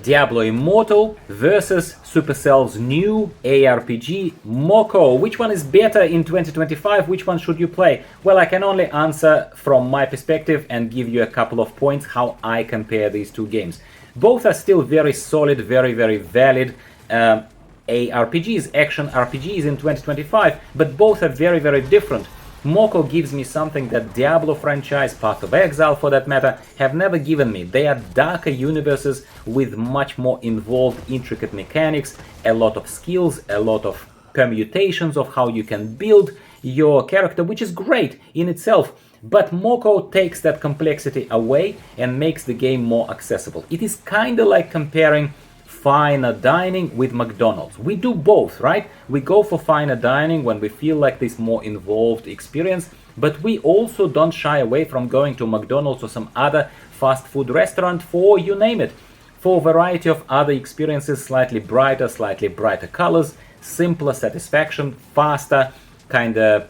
Diablo Immortal versus Supercell's new ARPG MoCo. Which one is better in 2025? Which one should you play? Well, I can only answer from my perspective and give you a couple of points how I compare these two games. Both are still very solid, very valid ARPGs, action RPGs in 2025, but both are very different. MoCo gives me something that Diablo franchise, Path of Exile for that matter, have never given me. They are darker universes with much more involved, intricate mechanics, a lot of skills, a lot of permutations of how you can build your character, which is great in itself. But MoCo takes that complexity away and makes the game more accessible. It is kind of like comparing finer dining with McDonald's. We do both, right? We go for finer dining when we feel like this more involved experience, but we also don't shy away from going to McDonald's or some other fast food restaurant for, you name it, for a variety of other experiences, slightly brighter colors, simpler satisfaction, faster kind of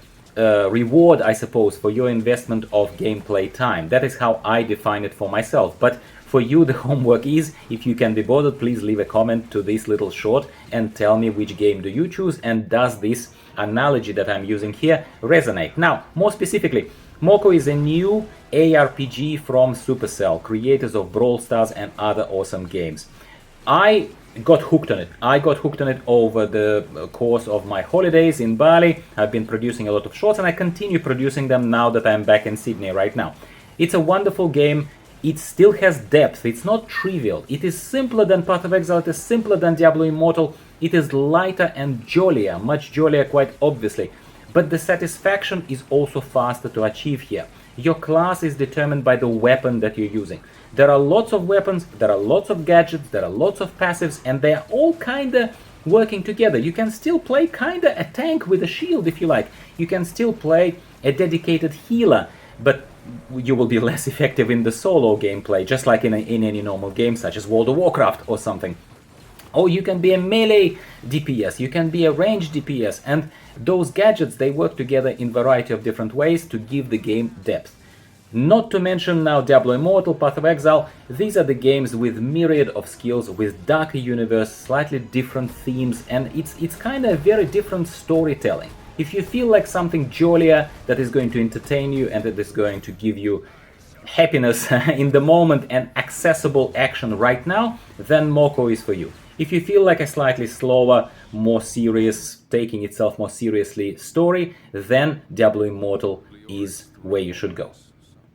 reward, I suppose, for your investment of gameplay time. That is how I define it for myself. But for you, the homework is, if you can be bothered, please leave a comment to this little short and tell me which game do you choose and does this analogy that I'm using here resonate. Now, more specifically, MoCo is a new ARPG from Supercell, creators of Brawl Stars and other awesome games. I got hooked on it. I got hooked on it over the course of my holidays in Bali. I've been producing a lot of shorts and I continue producing them now that I'm back in Sydney right now. It's a wonderful game. It still has depth. It's not trivial. It is simpler than Path of Exile. It is simpler than Diablo Immortal. It is lighter and jollier, much jollier quite obviously. But the satisfaction is also faster to achieve here. Your class is determined by the weapon that you're using. There are lots of weapons, there are lots of gadgets, there are lots of passives, and they are all kinda working together. You can still play kinda a tank with a shield if you like. You can still play a dedicated healer, but you will be less effective in the solo gameplay, just like in any normal game such as World of Warcraft or something. Or you can be a melee DPS, you can be a ranged DPS, and those gadgets, they work together in a variety of different ways to give the game depth. Not to mention now Diablo Immortal, Path of Exile, these are the games with myriad of skills, with darker universe, slightly different themes, and it's kind of very different storytelling. If you feel like something jollier that is going to entertain you and that is going to give you happiness in the moment and accessible action right now, then MoCo is for you. If you feel like a slightly slower, more serious, taking itself more seriously story, then Diablo Immortal is where you should go.